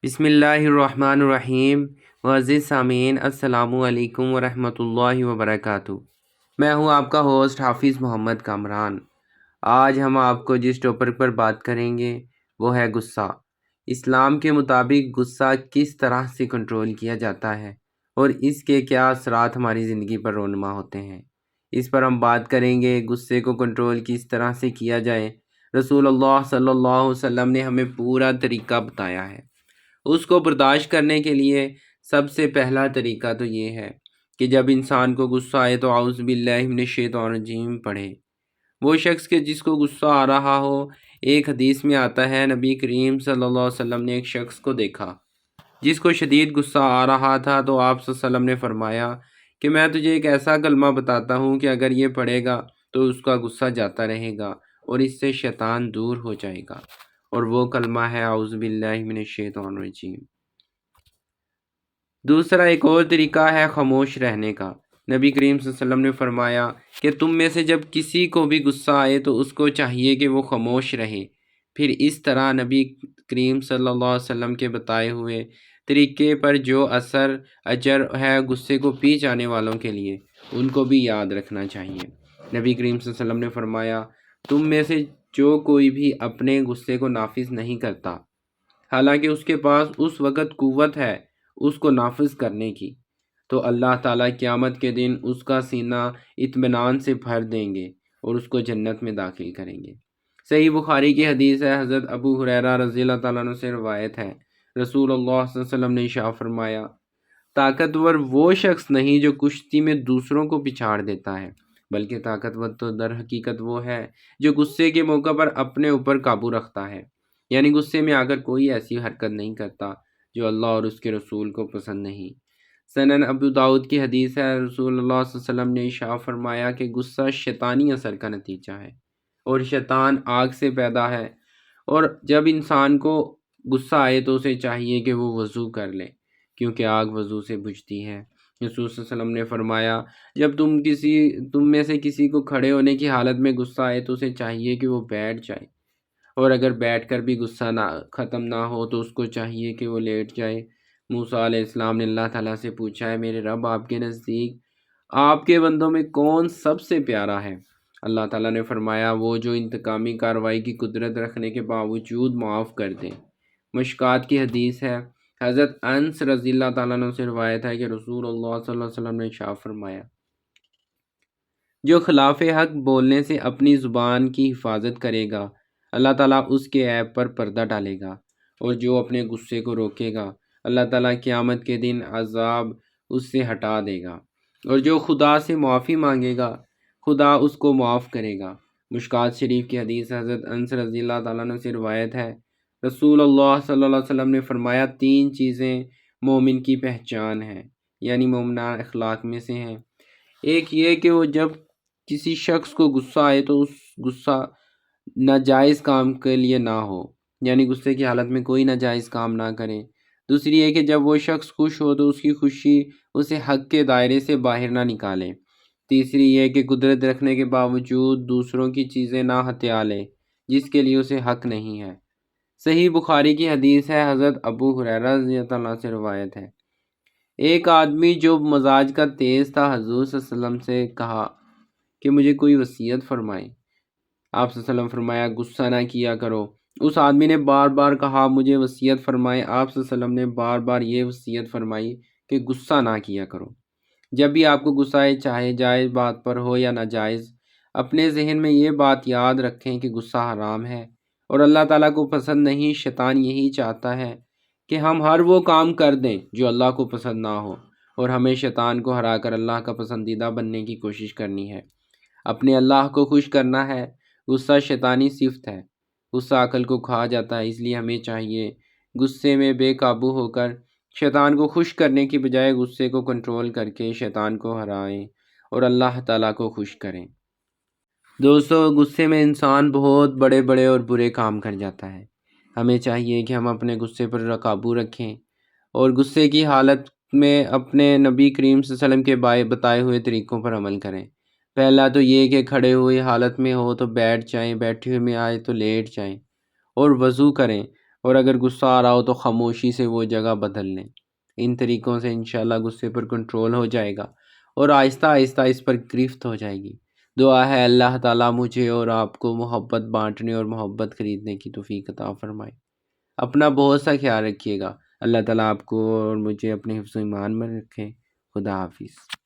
بسم اللہ الرحمن الرحیم۔ معزز سامعین، السلام علیکم ورحمۃ اللہ وبرکاتہ۔ میں ہوں آپ کا ہوسٹ حافظ محمد کامران۔ آج ہم آپ کو جس ٹاپک پر بات کریں گے وہ ہے غصہ۔ اسلام کے مطابق غصہ کس طرح سے کنٹرول کیا جاتا ہے اور اس کے کیا اثرات ہماری زندگی پر رونما ہوتے ہیں، اس پر ہم بات کریں گے۔ غصے کو کنٹرول کس طرح سے کیا جائے، رسول اللہ صلی اللہ علیہ وسلم نے ہمیں پورا طریقہ بتایا ہے۔ اس کو برداشت کرنے کے لیے سب سے پہلا طریقہ تو یہ ہے کہ جب انسان کو غصہ آئے تو اعوذ باللہ من الشیطان الرجیم پڑھے۔ وہ شخص کے جس کو غصہ آ رہا ہو، ایک حدیث میں آتا ہے نبی کریم صلی اللہ علیہ وسلم نے ایک شخص کو دیکھا جس کو شدید غصہ آ رہا تھا، تو آپ صلی اللہ علیہ وسلم نے فرمایا کہ میں تجھے ایک ایسا کلمہ بتاتا ہوں کہ اگر یہ پڑھے گا تو اس کا غصہ جاتا رہے گا اور اس سے شیطان دور ہو جائے گا، اور وہ کلمہ ہے اعوذ باللہ من الشیطان الرجیم۔ دوسرا ایک اور طریقہ ہے خاموش رہنے کا۔ نبی کریم صلی اللہ علیہ وسلم نے فرمایا کہ تم میں سے جب کسی کو بھی غصہ آئے تو اس کو چاہیے کہ وہ خاموش رہے۔ پھر اس طرح نبی کریم صلی اللہ علیہ وسلم کے بتائے ہوئے طریقے پر جو اجر ہے غصے کو پی جانے والوں کے لیے، ان کو بھی یاد رکھنا چاہیے۔ نبی کریم صلی اللہ علیہ وسلم نے فرمایا تم میں سے جو کوئی بھی اپنے غصے کو نافذ نہیں کرتا، حالانکہ اس کے پاس اس وقت قوت ہے اس کو نافذ کرنے کی، تو اللہ تعالیٰ قیامت کے دن اس کا سینہ اطمینان سے بھر دیں گے اور اس کو جنت میں داخل کریں گے۔ صحیح بخاری کی حدیث ہے، حضرت ابو ہریرہ رضی اللہ تعالیٰ عنہ سے روایت ہے، رسول اللہ صلی اللہ علیہ وسلم نے ارشاد فرمایا طاقتور وہ شخص نہیں جو کشتی میں دوسروں کو پچھاڑ دیتا ہے، بلکہ طاقتور تو در حقیقت وہ ہے جو غصے کے موقع پر اپنے اوپر قابو رکھتا ہے، یعنی غصے میں آ کر کوئی ایسی حرکت نہیں کرتا جو اللہ اور اس کے رسول کو پسند نہیں۔ سنن ابو داؤد کی حدیث ہے، رسول اللہ صلی اللہ علیہ وسلم نے ارشاد فرمایا کہ غصہ شیطانی اثر کا نتیجہ ہے اور شیطان آگ سے پیدا ہے، اور جب انسان کو غصہ آئے تو اسے چاہیے کہ وہ وضو کر لے، کیونکہ آگ وضو سے بجھتی ہے۔ رسول صلی اللہ علیہ وسلم نے فرمایا جب تم میں سے کسی کو کھڑے ہونے کی حالت میں غصہ آئے تو اسے چاہیے کہ وہ بیٹھ جائے، اور اگر بیٹھ کر بھی غصہ ختم نہ ہو تو اس کو چاہیے کہ وہ لیٹ جائے۔ موسیٰ علیہ السلام نے اللہ تعالیٰ سے پوچھا ہے میرے رب آپ کے نزدیک آپ کے بندوں میں کون سب سے پیارا ہے؟ اللہ تعالیٰ نے فرمایا وہ جو انتقامی کارروائی کی قدرت رکھنے کے باوجود معاف کر دے۔ مشکات کی حدیث ہے، حضرت انس رضی اللہ تعالیٰ عنہ سے روایت ہے کہ رسول اللہ صلی اللہ علیہ وسلم نے ارشاد فرمایا جو خلاف حق بولنے سے اپنی زبان کی حفاظت کرے گا، اللہ تعالیٰ اس کے عیب پر پردہ ڈالے گا، اور جو اپنے غصے کو روکے گا، اللہ تعالیٰ قیامت کے دن عذاب اس سے ہٹا دے گا، اور جو خدا سے معافی مانگے گا خدا اس کو معاف کرے گا۔ مشکات شریف کی حدیث حضرت انس رضی اللہ تعالیٰ عنہ سے روایت ہے، رسول اللہ صلی اللہ علیہ وسلم نے فرمایا 3 چیزیں مومن کی پہچان ہیں، یعنی مومنان اخلاق میں سے ہیں۔ ایک یہ کہ وہ جب کسی شخص کو غصہ آئے تو اس غصہ ناجائز کام کے لیے نہ ہو، یعنی غصے کی حالت میں کوئی ناجائز کام نہ کرے۔ دوسری یہ کہ جب وہ شخص خوش ہو تو اس کی خوشی اسے حق کے دائرے سے باہر نہ نکالے۔ تیسری یہ کہ قدرت رکھنے کے باوجود دوسروں کی چیزیں نہ ہتھیا لے جس کے لیے اسے حق نہیں ہے۔ صحیح بخاری کی حدیث ہے، حضرت ابو ہریرہ رضی اللہ عنہ سے روایت ہے، ایک آدمی جو مزاج کا تیز تھا حضور صلی اللہ علیہ وسلم سے کہا کہ مجھے کوئی وصیت فرمائے۔ آپ صلی اللہ علیہ وسلم فرمایا غصہ نہ کیا کرو۔ اس آدمی نے بار بار کہا مجھے وصیت فرمائے۔ آپ صلی اللہ علیہ وسلم نے بار بار یہ وصیت فرمائی کہ غصہ نہ کیا کرو۔ جب بھی آپ کو غصہ آئے، چاہے جائز بات پر ہو یا ناجائز، اپنے ذہن میں یہ بات یاد رکھیں کہ غصہ حرام ہے اور اللہ تعالیٰ کو پسند نہیں۔ شیطان یہی چاہتا ہے کہ ہم ہر وہ کام کر دیں جو اللہ کو پسند نہ ہو، اور ہمیں شیطان کو ہرا کر اللہ کا پسندیدہ بننے کی کوشش کرنی ہے، اپنے اللہ کو خوش کرنا ہے۔ غصہ شیطانی صفت ہے، غصہ عقل کو کھا جاتا ہے، اس لیے ہمیں چاہیے غصے میں بے قابو ہو کر شیطان کو خوش کرنے کی بجائے غصے کو کنٹرول کر کے شیطان کو ہرائیں اور اللہ تعالیٰ کو خوش کریں۔ دوستو، غصے میں انسان بہت بڑے بڑے اور برے کام کر جاتا ہے۔ ہمیں چاہیے کہ ہم اپنے غصے پر قابو رکھیں اور غصے کی حالت میں اپنے نبی کریم صلی اللہ علیہ وسلم کے بتائے ہوئے طریقوں پر عمل کریں۔ پہلا تو یہ کہ کھڑے ہوئے حالت میں ہو تو بیٹھ جائیں، بیٹھے ہوئے میں آئے تو لیٹ جائیں اور وضو کریں، اور اگر غصہ آ رہا ہو تو خاموشی سے وہ جگہ بدل لیں۔ ان طریقوں سے انشاءاللہ غصے پر کنٹرول ہو جائے گا اور آہستہ آہستہ اس پر گرفت ہو جائے گی۔ دعا ہے اللہ تعالیٰ مجھے اور آپ کو محبت بانٹنے اور محبت خریدنے کی توفیق عطا فرمائے۔ اپنا بہت سا خیال رکھیے گا۔ اللہ تعالیٰ آپ کو اور مجھے اپنے حفظ و ایمان میں رکھے۔ خدا حافظ۔